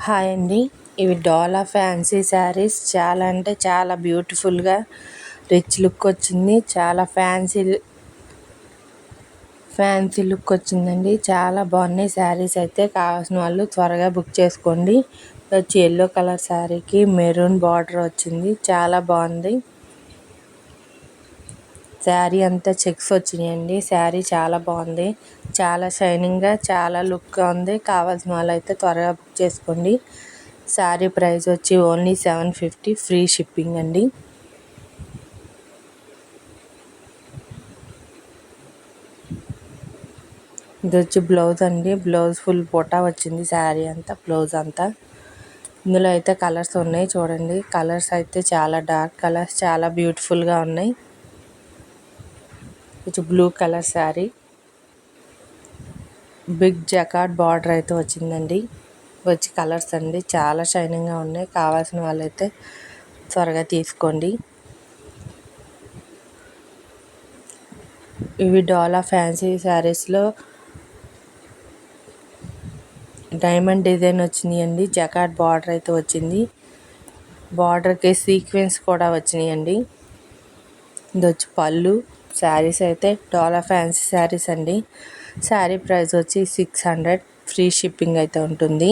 Hi అండి. ఇవి డోలా fancy saris. చాలా అంటే చాలా బ్యూటిఫుల్గా రిచ్ లుక్ వచ్చింది. చాలా ఫ్యాన్సీ లుక్ వచ్చిందండి. చాలా బాగున్నాయి శారీస్ అయితే. కావాల్సిన వాళ్ళు త్వరగా బుక్ చేసుకోండి. వచ్చి ఎల్లో కలర్ శారీకి మెరూన్ బార్డర్ వచ్చింది. చాలా బాగుంది. శారీ అంతా చెక్స్ వచ్చినాయండి. శారీ చాలా బాగుంది. చాలా షైనింగ్గా చాలా లుక్గా ఉంది. కావాల్సిన వాళ్ళు అయితే త్వరగా బుక్ చేసుకోండి. శారీ ప్రైస్ వచ్చి ఓన్లీ 750, ఫ్రీ షిప్పింగ్ అండి. ఇది వచ్చి బ్లౌజ్ అండి. బ్లౌజ్ ఫుల్ బొటా వచ్చింది. శారీ అంతా బ్లౌజ్ అంతా. ఇందులో అయితే కలర్స్ ఉన్నాయి చూడండి. కలర్స్ అయితే చాలా డార్క్ కలర్స్, చాలా బ్యూటిఫుల్గా ఉన్నాయి. ఇది blue colour sari, big jacquard border అయితే వచ్చిందండి. వచ్చి కలర్స్ అండి చాలా షైనింగ్గా ఉన్నాయి. కావాల్సిన వాళ్ళైతే త్వరగా తీసుకోండి. ఇవి డోలా ఫ్యాన్సీ శారీస్లో డైమండ్ డిజైన్ వచ్చినాయండి. జకార్డ్ బార్డర్ అయితే వచ్చింది. బార్డర్కి సీక్వెన్స్ కూడా వచ్చినాయండి. ఇది వచ్చి పళ్ళు. శారీస్ అయితే డోలా ఫ్యాన్సీ శారీస్ అండి. శారీ ప్రైస్ వచ్చి 600, ఫ్రీ షిప్పింగ్ అయితే ఉంటుంది.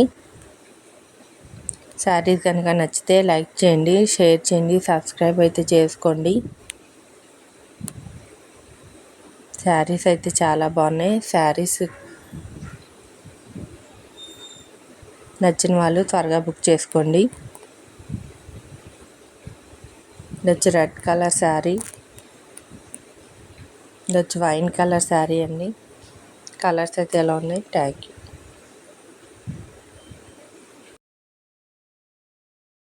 శారీస్ కనుక నచ్చితే లైక్ చేయండి, షేర్ చేయండి, సబ్స్క్రైబ్ అయితే చేసుకోండి. శారీస్ అయితే చాలా బాగున్నాయి. శారీస్ నచ్చిన వాళ్ళు త్వరగా బుక్ చేసుకోండి. ఇది వచ్చి రెడ్ కలర్ శారీ. ఇది వచ్చి వైన్ కలర్ శారీ అండి. కలర్స్ అయితే ఎలా ఉన్నాయి. Thank you.